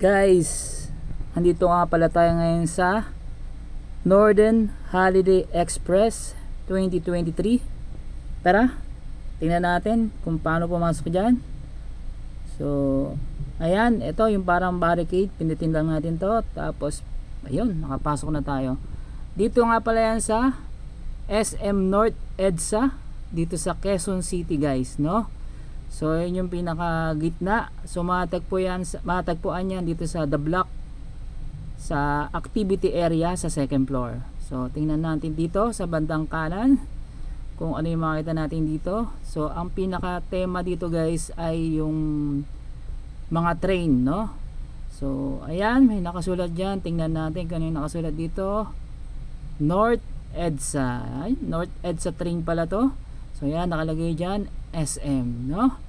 Guys, andito nga pala tayo ngayon sa Northern Holiday Express 2023. Tara, tingnan natin kung paano pumasok dyan. So, ayan, ito yung parang barricade. Pindutin lang natin to. Tapos, ayun, nakapasok na tayo. Dito nga pala yan sa SM North EDSA, dito sa Quezon City, guys, no? So yun yung pinaka gitna. So matagpuan yan dito sa The Block, sa activity area sa second floor. So tingnan natin dito sa bandang kanan kung ano yung makita natin dito. So ang pinaka tema dito, guys, ay yung mga train, no? So ayan, may nakasulat dyan. Tingnan natin kung ano yung nakasulat dito. North EDSA. Ay, North EDSA train pala to. So yan, nakalagay dyan SM, no?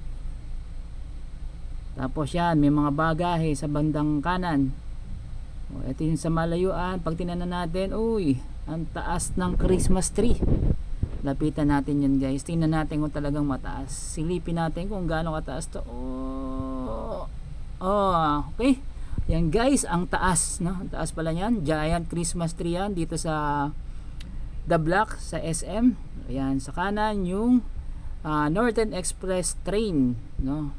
Tapos yan, may mga bagahe sa bandang kanan. O, ito yung sa malayuan. Pag tinanan natin, uy, ang taas ng Christmas tree. Lapitan natin yan, guys. Tingnan natin kung talagang mataas. Silipin natin kung gaano kataas to. Okay. Yan, guys, ang taas, no? Ang taas pala yan. Giant Christmas tree yan dito sa The Block, sa SM. Ayan, sa kanan yung Northern Express train, no?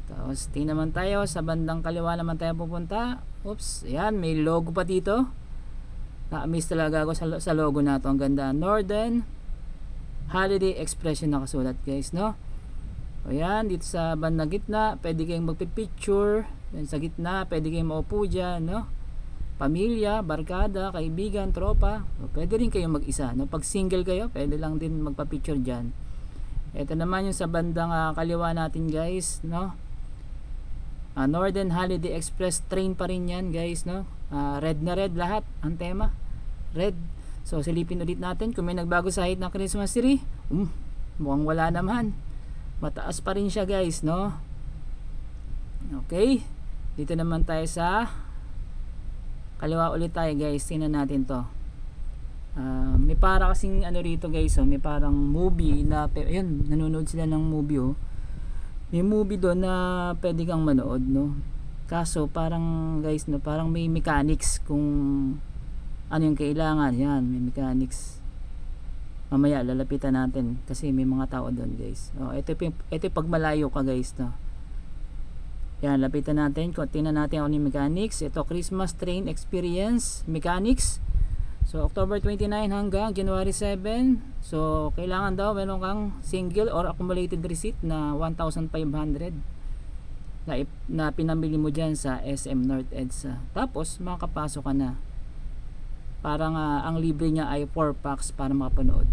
Tapos tingnan naman tayo sa bandang kaliwa naman tayo pupunta. Oops, ayan, may logo pa dito. Na-miss talaga ako sa logo na to. Ang ganda, Northern Holiday Express yung nakasulat, guys, no? Ayan, dito sa bandang gitna pwede kayong magpipicture. Yan sa gitna pwede kayong maupo dyan, no? Pamilya, barkada, kaibigan, tropa, o pwede rin kayong mag-isa, no? Pag single kayo, pwede lang din magpa-picture dyan. Ito naman yung sa bandang kaliwa natin, guys, no? Northern Holiday Express train pa rin yan, guys, no? Red na red lahat ang tema, red. So silipin ulit natin kung may nagbago sa height ng Christmas tree. Mukhang wala naman, mataas pa rin siya, guys, no? Okay, dito naman tayo sa kaliwa ulit tayo, guys. Tingnan natin to. May para kasing ano rito, guys, oh. May parang movie na, ayun, nanonood sila ng movie, oh. May movie doon na pwede kang manood, no? Kaso parang, guys, no, parang may mechanics kung ano yung kailangan. Yan, may mechanics. Mamaya lalapitan natin kasi may mga tao doon, guys. Ito yung pag malayo ka, guys, no? Yan, lapitan natin. Tingnan natin ano yung mechanics. Ito, Christmas Train Experience Mechanics. So, October 29 hanggang January 7. So, kailangan daw meron kang single or accumulated receipt na 1,500 na pinamili mo dyan sa SM North EDSA. Tapos, makakapasok ka na. Parang ang libre niya ay 4 packs para makapanood.